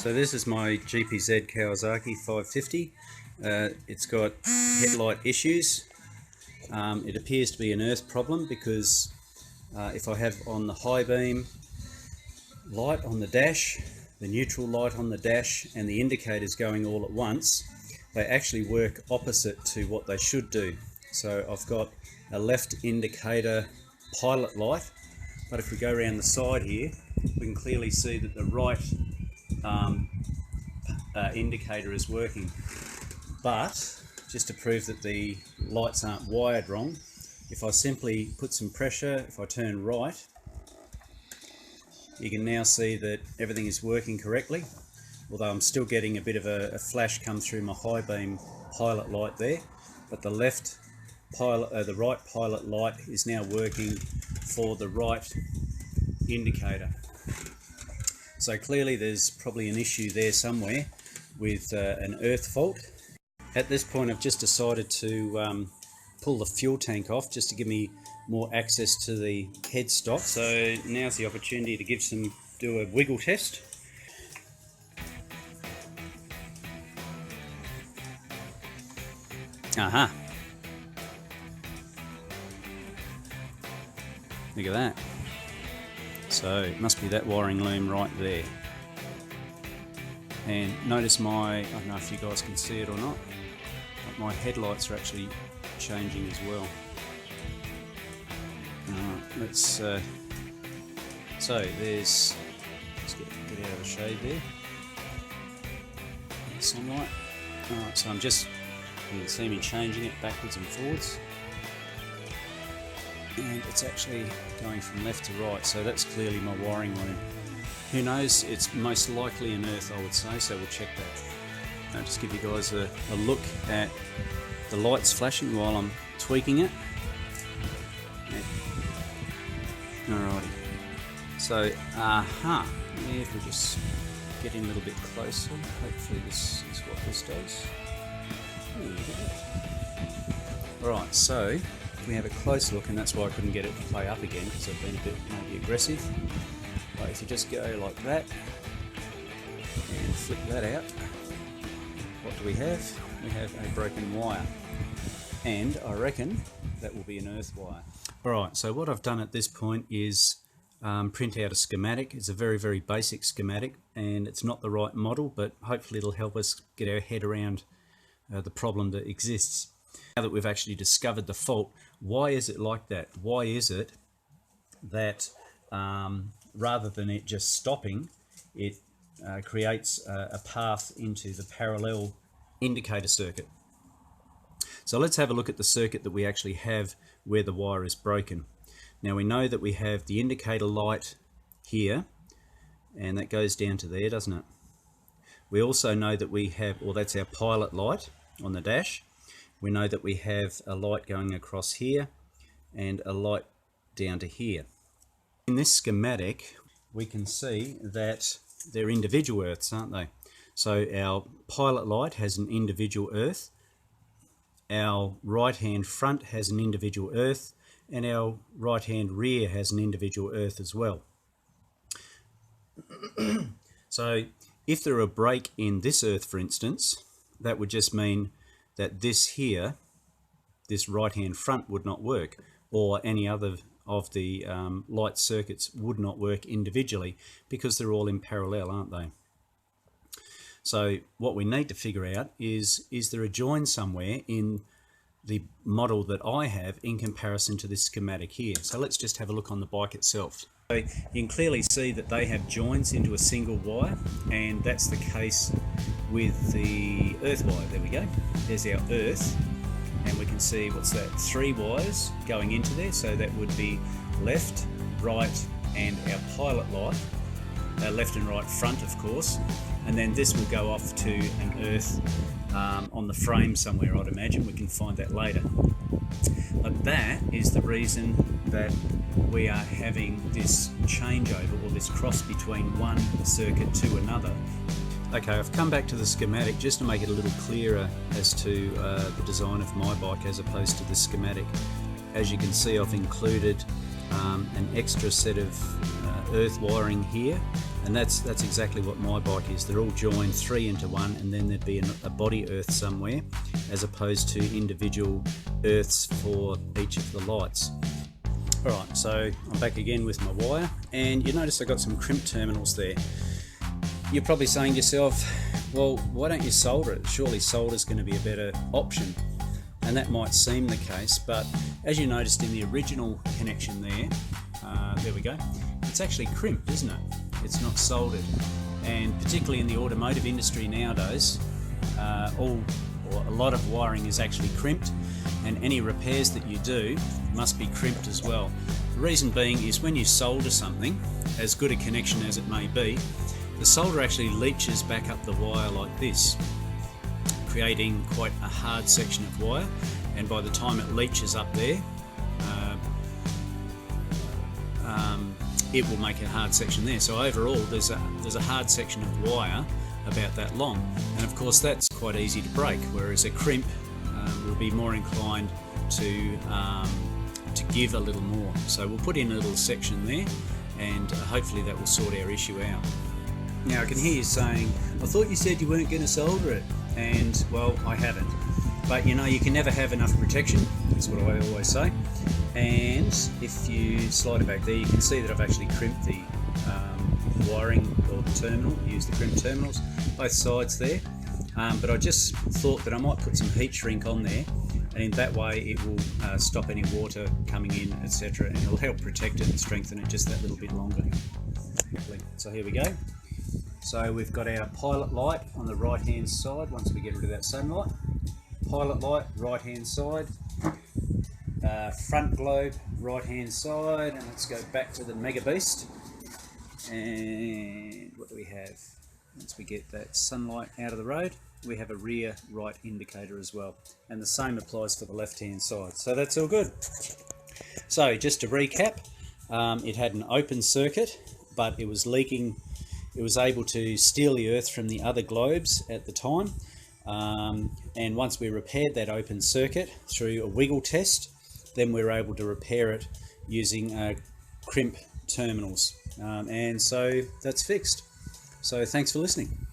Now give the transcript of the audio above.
So this is my GPZ Kawasaki 550. It's got headlight issues. It appears to be an earth problem because if I have on the high beam light on the dash, the neutral light on the dash and the indicators going all at once, they actually work opposite to what they should do. So I've got a left indicator pilot light, but if we go around the side here, we can clearly see that the right indicator is working. But just to prove that the lights aren't wired wrong, if I simply put some pressure, if I turn right, you can now see that everything is working correctly, although I'm still getting a bit of a flash come through my high beam pilot light there, but the left pilot, the right pilot light is now working for the right indicator. So clearly there's probably an issue there somewhere with an earth fault. At this point I've just decided to pull the fuel tank off just to give me more access to the headstock. So now's the opportunity to do a wiggle test. Aha! Look at that. So it must be that wiring loom right there. And notice I don't know if you guys can see it or not, but my headlights are actually changing as well. Alright, let's so there's, let's get out of the shade there. Sunlight. Alright, so you can see me changing it backwards and forwards. And it's actually going from left to right, so that's clearly my wiring loom. Who knows, it's most likely an earth, I would say, so we'll check that. I'll just give you guys a look at the lights flashing while I'm tweaking it. Alrighty, so if we just get in a little bit closer, hopefully this is what this does. Alright, so if we have a close look, and that's why I couldn't get it to play up again because I've been a bit maybe aggressive. But if you just go like that and flip that out, what do we have? We have a broken wire, and I reckon that will be an earth wire. Alright, so what I've done at this point is print out a schematic. It's a very, very basic schematic, and it's not the right model, but hopefully it'll help us get our head around the problem that exists. Now that we've actually discovered the fault, why is it like that? Why is it that rather than it just stopping, it creates a path into the parallel indicator circuit? So let's have a look at the circuit that we actually have where the wire is broken. Now we know that we have the indicator light here, and that goes down to there, doesn't it? We also know that we have, or that's our pilot light on the dash. We know that we have a light going across here and a light down to here. In this schematic we can see that they're individual earths, aren't they? So our pilot light has an individual earth, our right hand front has an individual earth, and our right hand rear has an individual earth as well. So if there were a break in this earth, for instance, that would just mean that this here, this right hand front, would not work, or any other of the light circuits would not work individually, because they're all in parallel, aren't they? So what we need to figure out is there a join somewhere in the model that I have in comparison to this schematic here? So let's just have a look on the bike itself. So you can clearly see that they have joins into a single wire, and that's the case with the earth wire. There we go. There's our earth, and we can see, what's that, 3 wires going into there. So that would be left, right, and our pilot light, left and right front, of course, and then this will go off to an earth on the frame somewhere, I'd imagine. We can find that later. But that is the reason that we are having this changeover, or this cross between one circuit to another. Okay, I've come back to the schematic just to make it a little clearer as to the design of my bike as opposed to the schematic. As you can see, I've included an extra set of earth wiring here, and that's exactly what my bike is. They're all joined 3 into 1, and then there'd be a body earth somewhere, as opposed to individual earths for each of the lights. Alright, so I'm back again with my wire, and you notice I've got some crimp terminals there. You're probably saying to yourself, well, why don't you solder it? Surely solder's going to be a better option. And that might seem the case, but as you noticed in the original connection there, there we go, it's actually crimped, isn't it? It's not soldered. And particularly in the automotive industry nowadays, a lot of wiring is actually crimped, and any repairs that you do must be crimped as well. The reason being is when you solder something, as good a connection as it may be, the solder actually leaches back up the wire like this, creating quite a hard section of wire, and by the time it leaches up there, it will make a hard section there. So overall there's a hard section of wire about that long, and of course that's quite easy to break, whereas a crimp will be more inclined to give a little more. So we'll put in a little section there, and hopefully that will sort our issue out. Now I can hear you saying, I thought you said you weren't going to solder it. And well, I haven't, but you know, you can never have enough protection, is what I always say. And if you slide it back there, you can see that I've actually crimped the wiring, or the terminal, use the crimp terminals, both sides there. But I just thought that I might put some heat shrink on there, and in that way it will stop any water coming in, etc., and it'll help protect it and strengthen it just that little bit longer. So here we go. So we've got our pilot light on the right hand side once we get rid of that sunlight. Pilot light, right hand side. Front globe, right hand side. And let's go back to the Mega Beast. And what do we have? Once we get that sunlight out of the road, we have a rear right indicator as well. And the same applies for the left hand side. So that's all good. So just to recap, it had an open circuit, but it was leaking. It was able to steal the earth from the other globes at the time, and once we repaired that open circuit through a wiggle test, then we were able to repair it using crimp terminals, and so that's fixed. So thanks for listening.